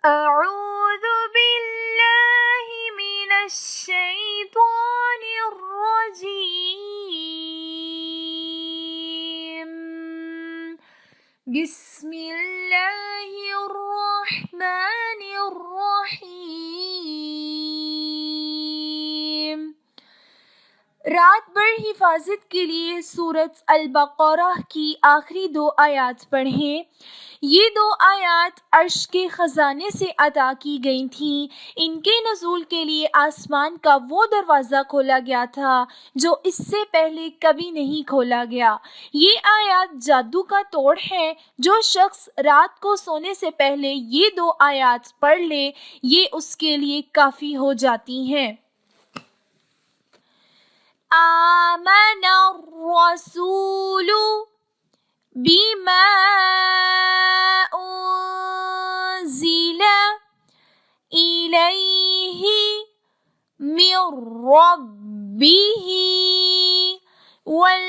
أعوذ بالله من الشيطان الرجيم. بسم الله الرحمن الرحيم. रात भर हिफाजत के लिए सूरत अल-बक़रा की आखिरी 2 आयत पढ़ें। ये 2 आयत अर्श के ख़ज़ाने से अता की गई थीं। इनके नुज़ूल के लिए आसमान का वो दरवाज़ा खोला गया था जो इससे पहले कभी नहीं खोला गया। ये आयत जादू का तोड़ है। जो शख्स रात को सोने से पहले ये 2 आयत पढ़ ले, ये उसके लिए काफ़ी हो जाती हैं। आमन अर्रसूलु बिमा उन्ज़िला इलैहि मिर रब्बिहि वल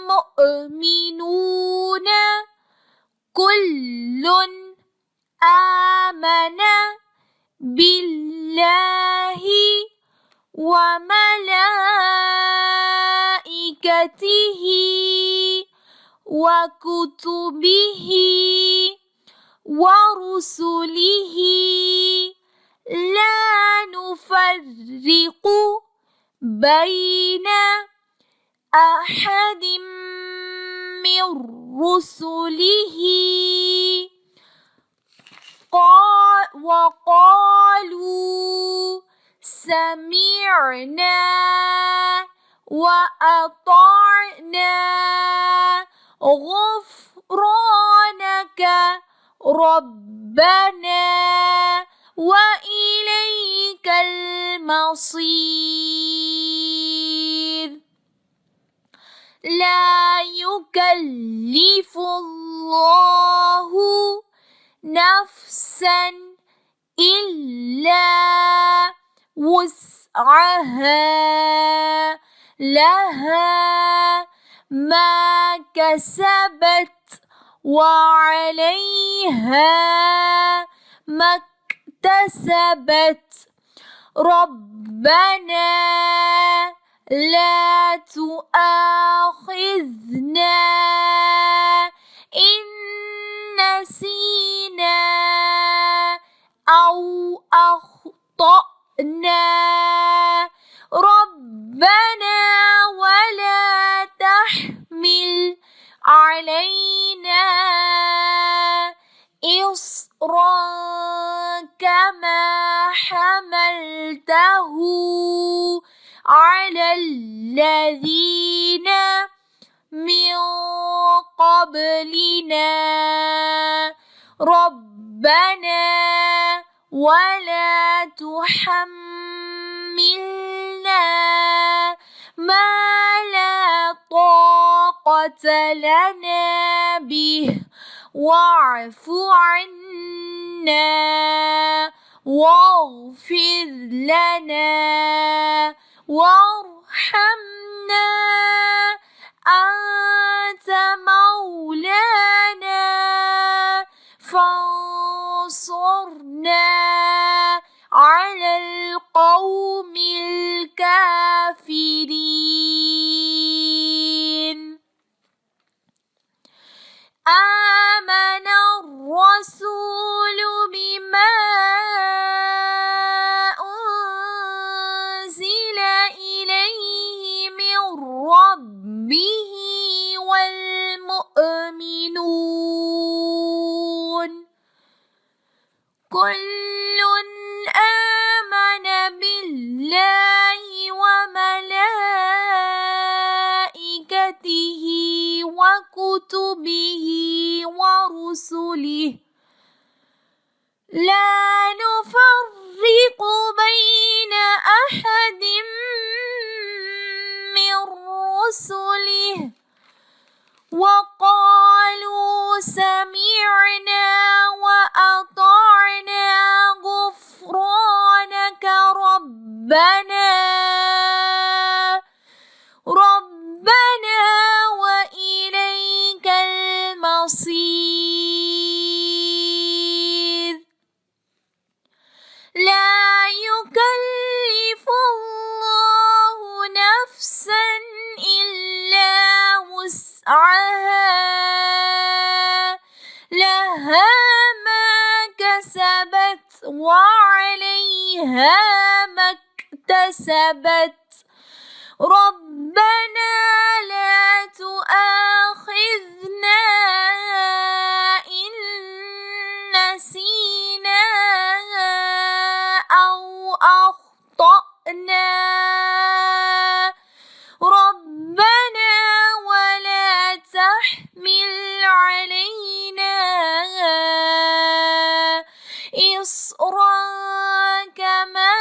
मुअमिनून कुल्लुन आमन बिल्लाहि व मलाइकतिहि व कुतुबिहि व रुसुलिहि ला नुफ़र्रिक़ु बैन अहदिम मिर रुसुलिहि वक़ालू समिअना वअताअना गुफ़्रानक रब्बना वइलैकल मसीर। ला युकल्लिफुल्लाहु नफ्सन इल्ला वुस्अहा लहा मा कसबत वअलैहा मक्तसबत। रब्बना ला तुआखिज़ना इन नसीना औ अख़्तअना। रब्बना वला तहमिल अलैना इस्रन कमा हमलतहु अलल्लज़ीना मिन क़ब्लिना। रब्बना वला तुहम्मिलना मा ला ताक़त लना बिहि वअफ़ु अन्ना वग़फ़िर लना वरहमना अन्त मौलाना फंसुरना अलल क़ौमिल काफ़िरीन। आमन अर्रसूलु बिमा उन्ज़िला इलैहि मिर रब्बिहि वल मुअमिनून कुल्लुन आमन बिल्लाहि व मलाइकतिहि व कुतुबिहि व रुसुलिहि ला नुफ़र्रिक़ु बैन अहदिम मिर रुसुलिहि वक़ालू समिअना वअताअना गुफ़्रानक रब्बना वइलैकल मसीर। وعليها ما اكتسبت ربنا لا تؤاخذنا إن نسينا أو أخطأنا ربنا ولا تحمل علينا إصرا كما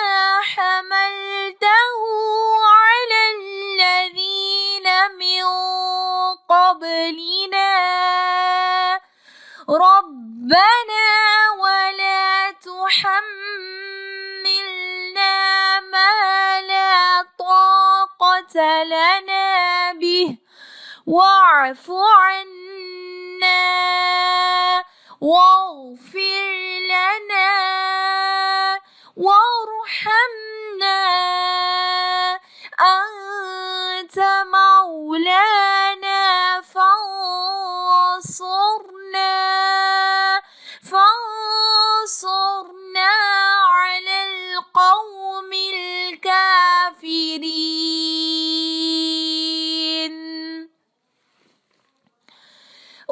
حملته على الذين من قبلنا ربنا ولا تحملنا ما لا طاقة لنا به واعف عنا واغفر لنا وارحمنا أنت مولانا فانصرنا على القوم الكافرين.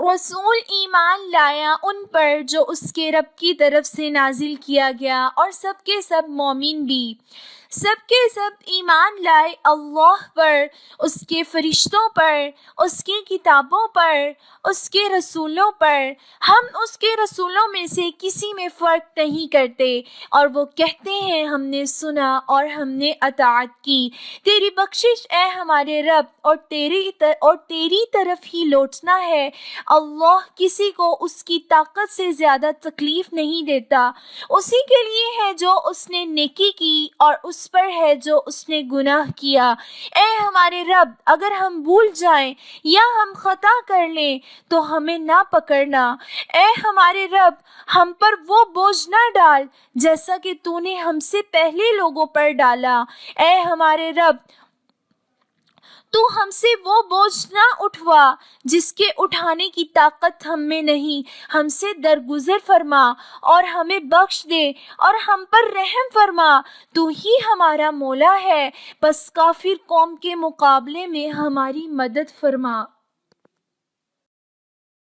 رسول ایمان لایا ان پر جو اس کے رب کی طرف سے نازل کیا گیا اور سب کے سب مومن بھی سب کے سب ایمان لائے اللہ پر، اس کے فرشتوں پر، اس کی کتابوں پر، اس کے رسولوں پر۔ ہم اس کے رسولوں میں سے کسی میں فرق نہیں کرتے، اور وہ کہتے ہیں ہم نے سنا اور ہم نے اطاعت کی۔ تیری بخشش اے ہمارے رب، اور تیری طرف ہی لوٹنا ہے۔ اللہ کسی کو اس کی طاقت سے زیادہ تکلیف نہیں دیتا۔ اسی کے لیے ہے جو اس نے نیکی کی، اور اس پر ہے جو اس نے گناہ کیا۔ اے ہمارے رب، اگر ہم بھول جائیں یا ہم خطا کر لیں تو ہمیں نہ پکڑنا۔ اے ہمارے رب، ہم پر وہ بوجھ نہ ڈال جیسا کہ تو نے ہم سے پہلے لوگوں پر ڈالا۔ اے ہمارے رب، تو ہم سے وہ بوجھ نہ اٹھوا جس کے اٹھانے کی طاقت ہم میں نہیں۔ ہم سے درگزر فرما اور ہمیں بخش دے اور ہم پر رحم فرما۔ تو ہی ہمارا مولا ہے، بس کافر قوم کے مقابلے میں ہماری مدد فرما۔